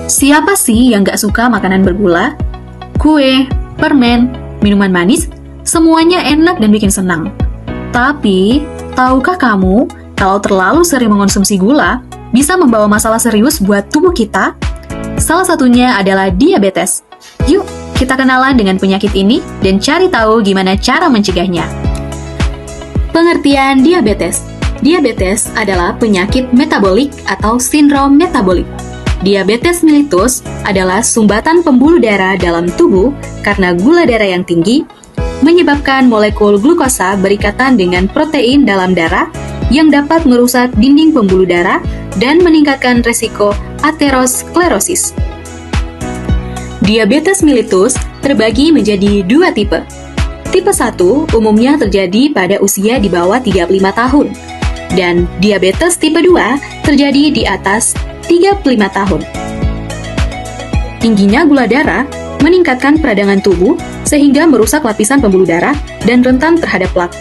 Siapa sih yang gak suka makanan bergula? Kue, permen, minuman manis, semuanya enak dan bikin senang. Tapi, tahukah kamu kalau terlalu sering mengonsumsi gula bisa membawa masalah serius buat tubuh kita? Salah satunya adalah diabetes. Yuk, kita kenalan dengan penyakit ini dan cari tahu gimana cara mencegahnya. Pengertian diabetes. Diabetes adalah penyakit metabolik atau sindrom metabolik. Diabetes mellitus adalah sumbatan pembuluh darah dalam tubuh karena gula darah yang tinggi menyebabkan molekul glukosa berikatan dengan protein dalam darah yang dapat merusak dinding pembuluh darah dan meningkatkan resiko aterosklerosis. Diabetes mellitus terbagi menjadi dua tipe. Tipe 1 umumnya terjadi pada usia di bawah 35 tahun, dan diabetes tipe 2 terjadi di atas 35 tahun. Tingginya gula darah meningkatkan peradangan tubuh sehingga merusak lapisan pembuluh darah dan rentan terhadap plak.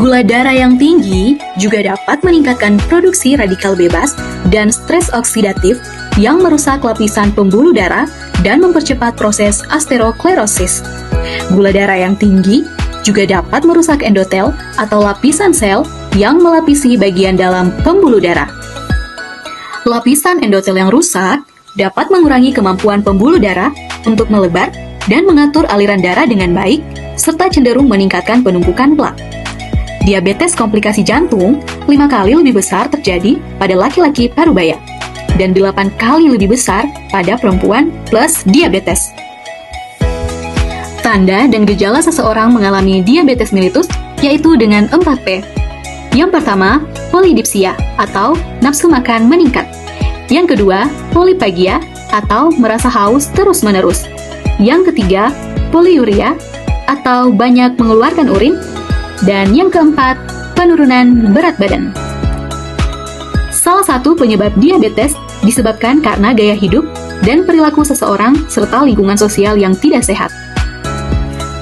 Gula darah yang tinggi juga dapat meningkatkan produksi radikal bebas dan stres oksidatif yang merusak lapisan pembuluh darah dan mempercepat proses aterosklerosis. Gula darah yang tinggi juga dapat merusak endotel atau lapisan sel yang melapisi bagian dalam pembuluh darah. Lapisan endotel yang rusak dapat mengurangi kemampuan pembuluh darah untuk melebar dan mengatur aliran darah dengan baik, serta cenderung meningkatkan penumpukan plak. Diabetes komplikasi jantung 5 kali lebih besar terjadi pada laki-laki parubaya, dan 8 kali lebih besar pada perempuan plus diabetes. Tanda dan gejala seseorang mengalami diabetes mellitus yaitu dengan 4P. Yang pertama, polidipsia atau nafsu makan meningkat. Yang kedua, polipagia atau merasa haus terus-menerus. Yang ketiga, poliuria atau banyak mengeluarkan urin. Dan yang keempat, penurunan berat badan. Salah satu penyebab diabetes disebabkan karena gaya hidup dan perilaku seseorang serta lingkungan sosial yang tidak sehat.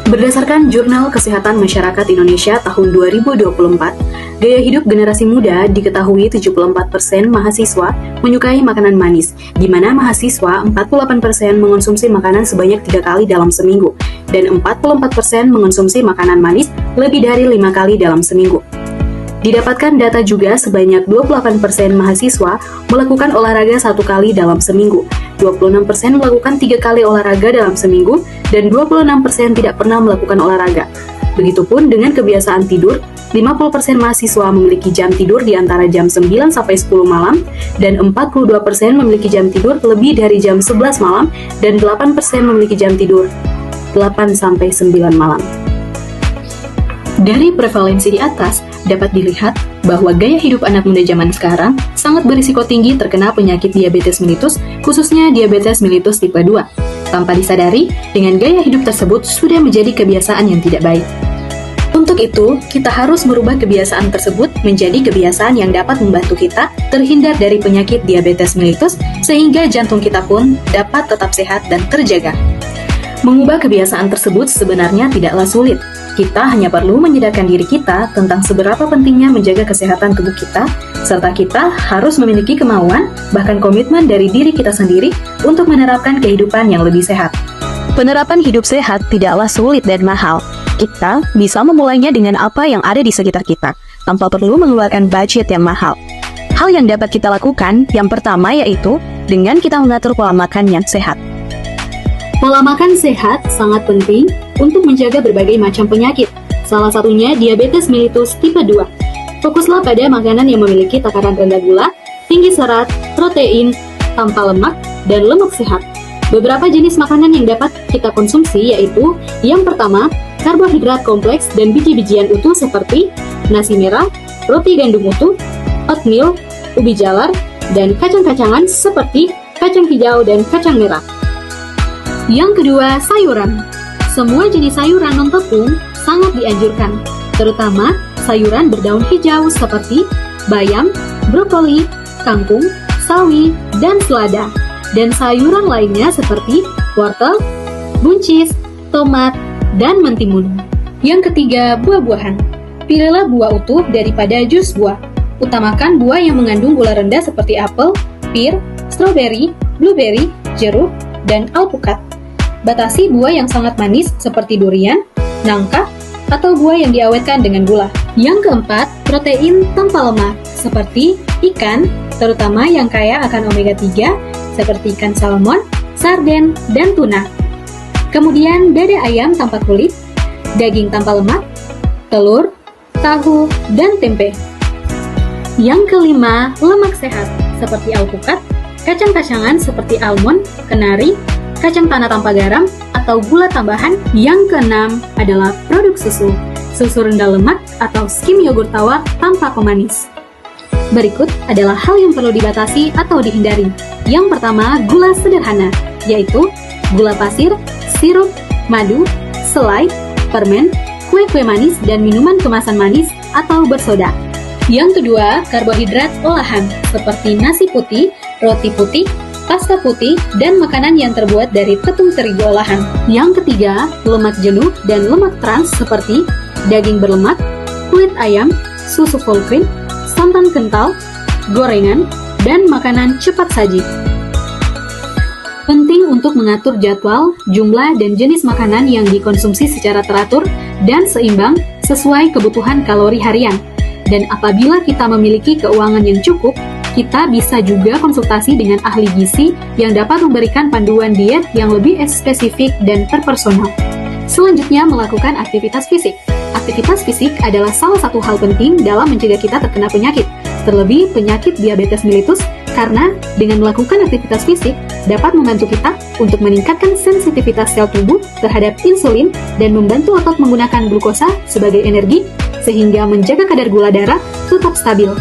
Berdasarkan Jurnal Kesehatan Masyarakat Indonesia tahun 2024, gaya hidup generasi muda diketahui 74% mahasiswa menyukai makanan manis, di mana mahasiswa 48% mengonsumsi makanan sebanyak 3 kali dalam seminggu, dan 44% mengonsumsi makanan manis lebih dari 5 kali dalam seminggu. Didapatkan data juga sebanyak 28% mahasiswa melakukan olahraga 1 kali dalam seminggu, 26% melakukan 3 kali olahraga dalam seminggu, dan 26% tidak pernah melakukan olahraga. Begitupun dengan kebiasaan tidur, 50% mahasiswa memiliki jam tidur di antara jam 9 sampai 10 malam, dan 42% memiliki jam tidur lebih dari jam 11 malam, dan 8% memiliki jam tidur 8 sampai 9 malam. Dari prevalensi di atas, dapat dilihat bahwa gaya hidup anak muda zaman sekarang sangat berisiko tinggi terkena penyakit diabetes mellitus, khususnya diabetes mellitus tipe 2. Tanpa disadari, dengan gaya hidup tersebut sudah menjadi kebiasaan yang tidak baik. Untuk itu, kita harus merubah kebiasaan tersebut menjadi kebiasaan yang dapat membantu kita terhindar dari penyakit diabetes mellitus, sehingga jantung kita pun dapat tetap sehat dan terjaga. Mengubah kebiasaan tersebut sebenarnya tidaklah sulit. Kita hanya perlu menyadarkan diri kita tentang seberapa pentingnya menjaga kesehatan tubuh kita, serta kita harus memiliki kemauan, bahkan komitmen dari diri kita sendiri untuk menerapkan kehidupan yang lebih sehat. Penerapan hidup sehat tidaklah sulit dan mahal. Kita bisa memulainya dengan apa yang ada di sekitar kita, tanpa perlu mengeluarkan budget yang mahal. Hal yang dapat kita lakukan, yang pertama yaitu dengan kita mengatur pola makan yang sehat. Pola makan sehat sangat penting untuk menjaga berbagai macam penyakit, salah satunya diabetes mellitus tipe 2. Fokuslah pada makanan yang memiliki takaran rendah gula, tinggi serat, protein, tanpa lemak, dan lemak sehat. Beberapa jenis makanan yang dapat kita konsumsi yaitu yang pertama, karbohidrat kompleks dan biji-bijian utuh seperti nasi merah, roti gandum utuh, oatmeal, ubi jalar, dan kacang-kacangan seperti kacang hijau dan kacang merah. Yang kedua, sayuran. Semua jenis sayuran non-tepung sangat dianjurkan, terutama sayuran berdaun hijau seperti bayam, brokoli, kangkung, sawi, dan selada. Dan sayuran lainnya seperti wortel, buncis, tomat, dan mentimun. Yang ketiga, buah-buahan. Pilihlah buah utuh daripada jus buah. Utamakan buah yang mengandung gula rendah seperti apel, pir, stroberi, blueberry, jeruk, dan alpukat. Batasi buah yang sangat manis seperti durian, nangka, atau buah yang diawetkan dengan gula. Yang keempat, protein tanpa lemak seperti ikan, terutama yang kaya akan omega 3 seperti ikan salmon, sarden, dan tuna. Kemudian dada ayam tanpa kulit, daging tanpa lemak, telur, tahu, dan tempe. Yang kelima, lemak sehat seperti alpukat, kacang-kacangan seperti almond, kenari, kacang tanah tanpa garam, atau gula tambahan. Yang keenam adalah produk susu, susu rendah lemak atau skim yogurt tawar tanpa pemanis. Berikut adalah hal yang perlu dibatasi atau dihindari. Yang pertama, gula sederhana, yaitu gula pasir, sirup, madu, selai, permen, kue-kue manis, dan minuman kemasan manis atau bersoda. Yang kedua, karbohidrat olahan, seperti nasi putih, roti putih, pasta putih, dan makanan yang terbuat dari tepung terigu olahan. Yang ketiga, lemak jenuh dan lemak trans seperti daging berlemak, kulit ayam, susu full cream, santan kental, gorengan, dan makanan cepat saji. Penting untuk mengatur jadwal, jumlah, dan jenis makanan yang dikonsumsi secara teratur dan seimbang sesuai kebutuhan kalori harian. Dan apabila kita memiliki keuangan yang cukup, kita bisa juga konsultasi dengan ahli gizi yang dapat memberikan panduan diet yang lebih spesifik dan terpersonal. Selanjutnya, melakukan aktivitas fisik. Aktivitas fisik adalah salah satu hal penting dalam mencegah kita terkena penyakit, terlebih penyakit diabetes mellitus, karena dengan melakukan aktivitas fisik dapat membantu kita untuk meningkatkan sensitivitas sel tubuh terhadap insulin dan membantu otot menggunakan glukosa sebagai energi, sehingga menjaga kadar gula darah tetap stabil.